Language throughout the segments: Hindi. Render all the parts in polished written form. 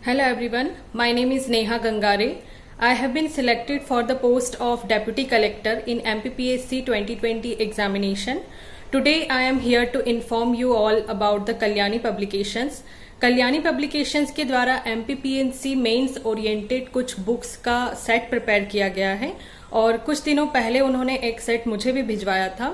Hello everyone, my name is Neha Gangare. I have been selected for the post of Deputy Collector in MPPSC 2020 examination. Today I am here to inform you all about the Kalyani Publications. Kalyani publications के द्वारा MPPSC मेंस ओरिएंटेड कुछ बुक्स का सेट प्रिपेयर किया गया है और कुछ दिनों पहले उन्होंने एक सेट मुझे भी भिजवाया था।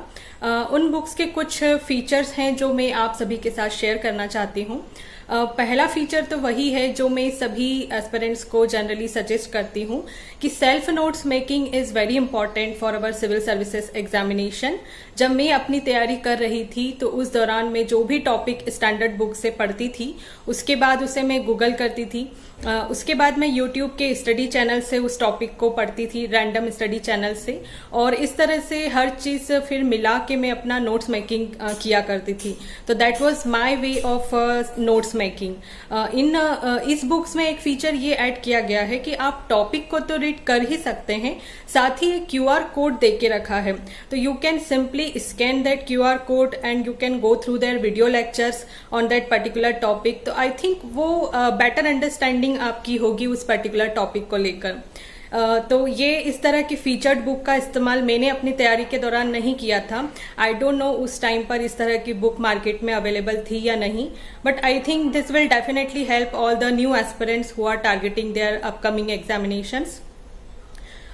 उन बुक्स के कुछ फीचर्स हैं जो मैं आप सभी के साथ शेयर करना चाहती हूँ। पहला फीचर तो वही है जो मैं सभी एस्पिरेंट्स को जनरली सजेस्ट करती हूँ कि self notes making is very important for our civil services examination. जब मैं अपनी तैयारी कर रही थी तो उस दौरान मैं जो भी टॉपिक स्टैंडर्ड बुक से पढ़ती थी उसके बाद उसे मैं गूगल करती थी। उसके बाद मैं यूट्यूब के स्टडी चैनल से उस टॉपिक को पढ़ती थी, रैंडम स्टडी चैनल से, और इस तरह से हर चीज फिर मिला के मैं अपना नोट्स मेकिंग किया करती थी। तो that was my way of notes making. इस बुक्स में एक फीचर ये ऐड किया गया है कि आप टॉपिक को तो रीड कर ही सकते हैं, साथ ही एक QR कोड दे के रखा है। तो you can simply scan that QR code and you can go through their video lectures on that particular topic. तो आई थिंक वो बेटर अंडरस्टैंडिंग आपकी होगी उस पर्टिकुलर टॉपिक को लेकर। तो ये इस तरह की फीचर्ड बुक का इस्तेमाल मैंने अपनी तैयारी के दौरान नहीं किया था। आई डोंट नो उस टाइम पर इस तरह की बुक मार्केट में अवेलेबल थी या नहीं, but I think this will definitely help all the new aspirants who are targeting their upcoming examinations.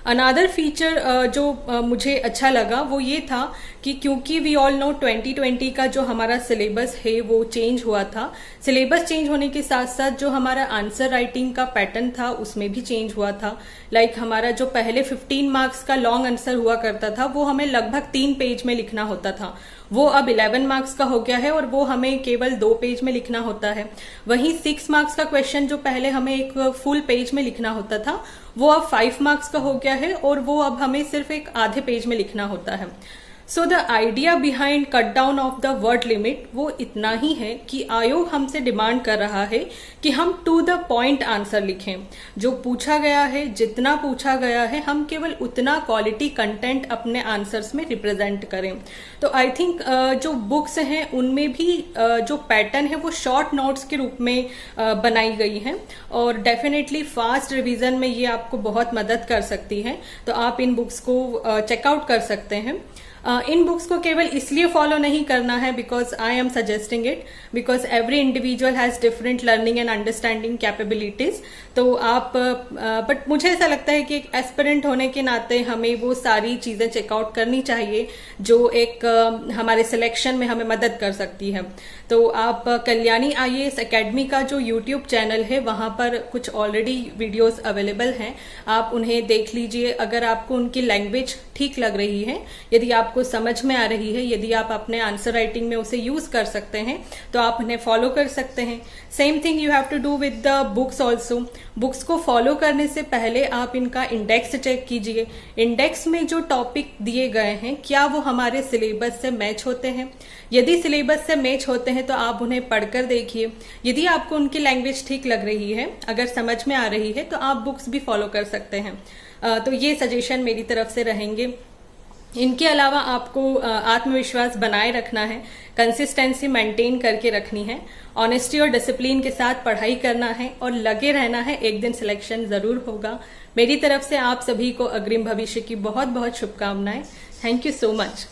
Another feature जो मुझे अच्छा लगा वो ये था कि क्योंकि वी ऑल नो 2020 का जो हमारा सिलेबस है वो चेंज हुआ था। सिलेबस चेंज होने के साथ साथ जो हमारा आंसर राइटिंग का पैटर्न था उसमें भी चेंज हुआ था। लाइक हमारा जो पहले 15 मार्क्स का लॉन्ग आंसर हुआ करता था वो हमें लगभग 3 पेज में लिखना होता था, वो अब 11 मार्क्स का हो गया है और वो हमें केवल 2 पेज में लिखना होता है। वहीं 6 मार्क्स का क्वेश्चन जो पहले हमें एक फुल पेज में लिखना होता था वो अब 5 मार्क्स का हो गया है और वो अब हमें सिर्फ एक आधे पेज में लिखना होता है। So the idea behind cut down of the word limit वो इतना ही है कि आयोग हमसे डिमांड कर रहा है कि हम टू द पॉइंट आंसर लिखें। जो पूछा गया है, जितना पूछा गया है, हम केवल उतना क्वालिटी कंटेंट अपने आंसर्स में रिप्रेजेंट करें। तो आई थिंक जो बुक्स हैं उनमें भी जो पैटर्न है वो शॉर्ट नोट्स के रूप में बनाई गई है और डेफिनेटली फास्ट रिवीजन में ये आपको बहुत मदद कर सकती है। तो आप इन बुक्स को चेकआउट कर सकते हैं। इन बुक्स को केवल इसलिए फॉलो नहीं करना है because I am suggesting it, because every individual has different learning and understanding capabilities. तो आप बट मुझे ऐसा लगता है कि एक एस्पिरेंट होने के नाते हमें वो सारी चीजें चेकआउट करनी चाहिए जो एक हमारे सिलेक्शन में हमें मदद कर सकती है। तो आप कल्याणी IAS एकेडमी का जो यूट्यूब चैनल है वहां पर कुछ ऑलरेडी वीडियोस अवेलेबल हैं, आप उन्हें देख लीजिए। अगर आपको उनकी लैंग्वेज ठीक लग रही है, यदि आपको समझ में आ रही है, यदि आप अपने आंसर राइटिंग में उसे यूज कर सकते हैं तो आप उन्हें फॉलो कर सकते हैं। Same thing you have to do with the books also. Books को फॉलो करने से पहले आप इनका इंडेक्स चेक कीजिए। इंडेक्स में जो टॉपिक दिए गए हैं क्या वो हमारे सिलेबस से मैच होते हैं। यदि सिलेबस से मैच होते हैं तो आप उन्हें पढ़कर देखिए। यदि आपको उनकी लैंग्वेज ठीक लग रही है, अगर समझ में आ रही है, तो आप बुक्स भी फॉलो कर सकते हैं। तो ये सजेशन मेरी तरफ से रहेंगे। इनके अलावा आपको आत्मविश्वास बनाए रखना है, कंसिस्टेंसी मेंटेन करके रखनी है, ऑनेस्टी और डिसिप्लिन के साथ पढ़ाई करना है और लगे रहना है। एक दिन सिलेक्शन जरूर होगा। मेरी तरफ से आप सभी को अग्रिम भविष्य की बहुत बहुत शुभकामनाएं। Thank you so much.